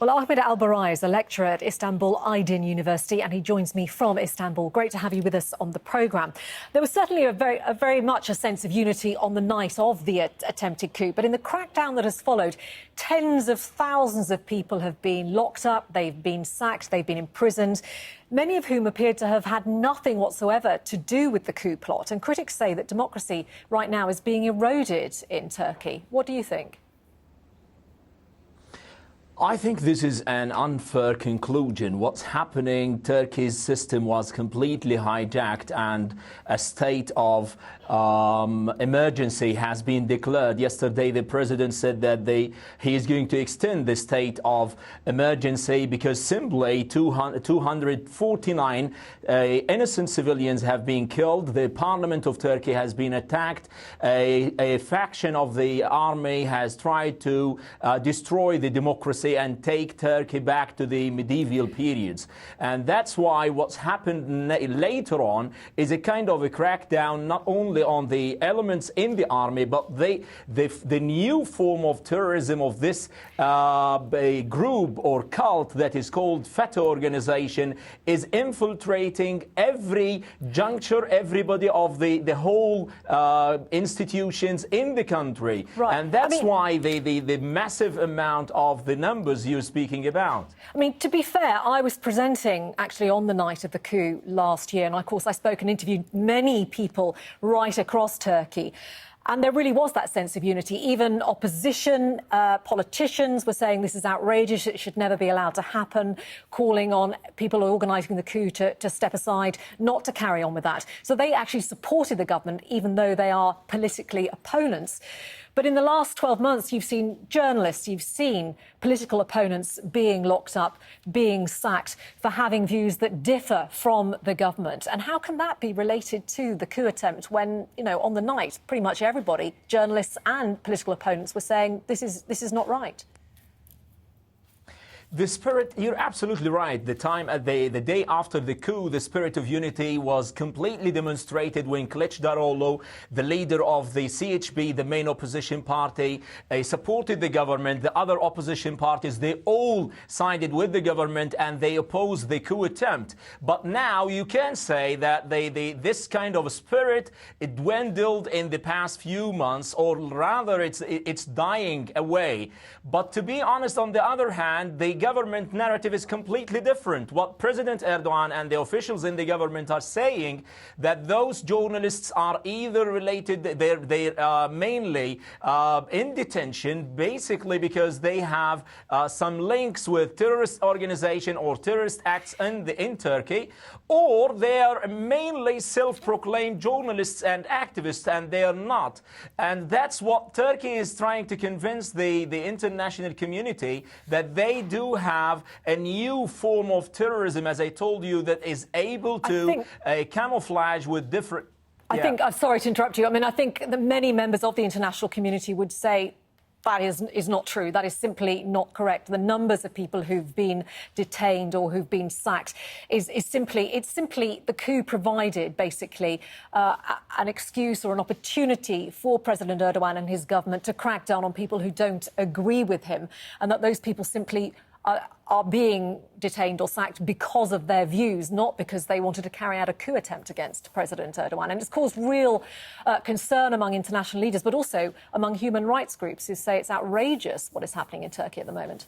Well, Ahmed Al Burai is a lecturer at Istanbul Aydin University, and he joins me from Istanbul. Great to have you with us on the programme. There was certainly a very much a sense of unity on the night of the attempted coup, but in the crackdown that has followed, tens of thousands of people have been locked up, they've been sacked, they've been imprisoned, many of whom appeared to have had nothing whatsoever to do with the coup plot. And critics say that democracy right now is being eroded in Turkey. What do you think? I think this is an unfair conclusion. What's happening, Turkey's system was completely hijacked and a state of emergency has been declared. Yesterday, the president said that he is going to extend the state of emergency because simply 249 innocent civilians have been killed. The parliament of Turkey has been attacked. A faction of the army has tried to destroy the democracy and take Turkey back to the medieval periods. And that's why what's happened later on is a kind of a crackdown not only on the elements in the army, but the new form of terrorism of this group or cult that is called FETA organization is infiltrating every juncture, everybody of the whole institutions in the country. Right. And that's why the massive amount of the numbers you're speaking about. I mean, to be fair, I was presenting actually on the night of the coup last year, and of course I spoke and interviewed many people right across Turkey. And there really was that sense of unity. Even opposition politicians were saying this is outrageous, it should never be allowed to happen, calling on people organising the coup to step aside, not to carry on with that. So they actually supported the government, even though they are politically opponents. But in the last 12 months, you've seen journalists, you've seen political opponents being locked up, being sacked for having views that differ from the government. And how can that be related to the coup attempt when, you know, on the night, pretty much everybody, journalists and political opponents, were saying this is not right? The spirit, you're absolutely right. The day after the coup, the spirit of unity was completely demonstrated when Kılıçdaroğlu, the leader of the CHP, the main opposition party, supported the government. The other opposition parties, they all sided with the government and they opposed the coup attempt. But now you can say that this kind of spirit, it dwindled in the past few months, or rather it's dying away. But to be honest, on the other hand, the government narrative is completely different. What President Erdogan and the officials in the government are saying, that those journalists are either related, they're mainly in detention, basically because they have some links with terrorist organization or terrorist acts in Turkey, or they are mainly self-proclaimed journalists and activists, and they are not. And that's what Turkey is trying to convince the international community, that they do have a new form of terrorism, as I told you, that is able to camouflage with different... I think, I'm sorry to interrupt you, I mean, I think that many members of the international community would say that is not true. That is simply not correct. The numbers of people who've been detained or who've been sacked is simply the coup provided, basically, an excuse or an opportunity for President Erdogan and his government to crack down on people who don't agree with him, and that those people simply are being detained or sacked because of their views, not because they wanted to carry out a coup attempt against President Erdogan. And it's caused real concern among international leaders, but also among human rights groups who say it's outrageous what is happening in Turkey at the moment.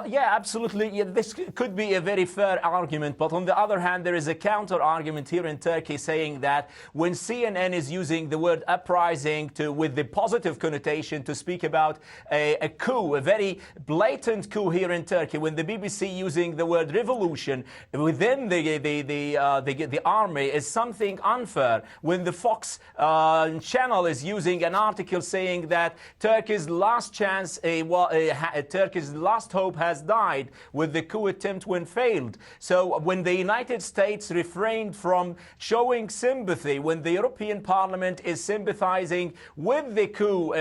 Yeah, absolutely. Yeah, this could be a very fair argument. But on the other hand, there is a counter argument here in Turkey saying that when CNN is using the word uprising with the positive connotation to speak about a coup, a very blatant coup here in Turkey, when the BBC using the word revolution within the army is something unfair. When the Fox channel is using an article saying that Turkey's last chance, Turkey's last hope hope has died with the coup attempt when failed. So when the United States refrained from showing sympathy, when the European Parliament is sympathizing with the coup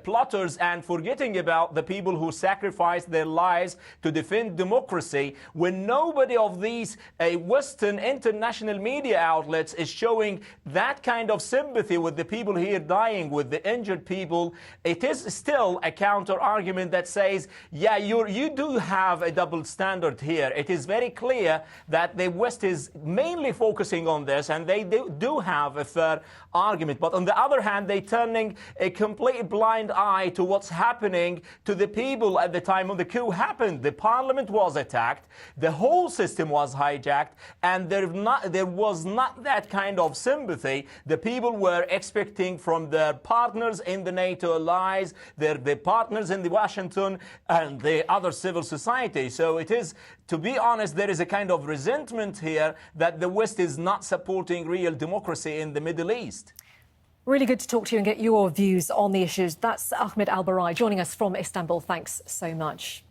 plotters and forgetting about the people who sacrificed their lives to defend democracy, when nobody of these Western international media outlets is showing that kind of sympathy with the people here dying, with the injured people, it is still a counter argument that says, yeah, you do have a double standard here. It is very clear that the West is mainly focusing on this, and they do have a fair argument. But on the other hand, they're turning a complete blind eye to what's happening to the people at the time of the coup happened. The parliament was attacked, the whole system was hijacked, and there was not that kind of sympathy the people were expecting from their partners in the NATO allies, their partners in the Washington and the other civil society. So it is, to be honest, there is a kind of resentment here that the West is not supporting real democracy in the Middle East. Really good to talk to you and get your views on the issues. That's Ahmed Al Burai joining us from Istanbul. Thanks so much.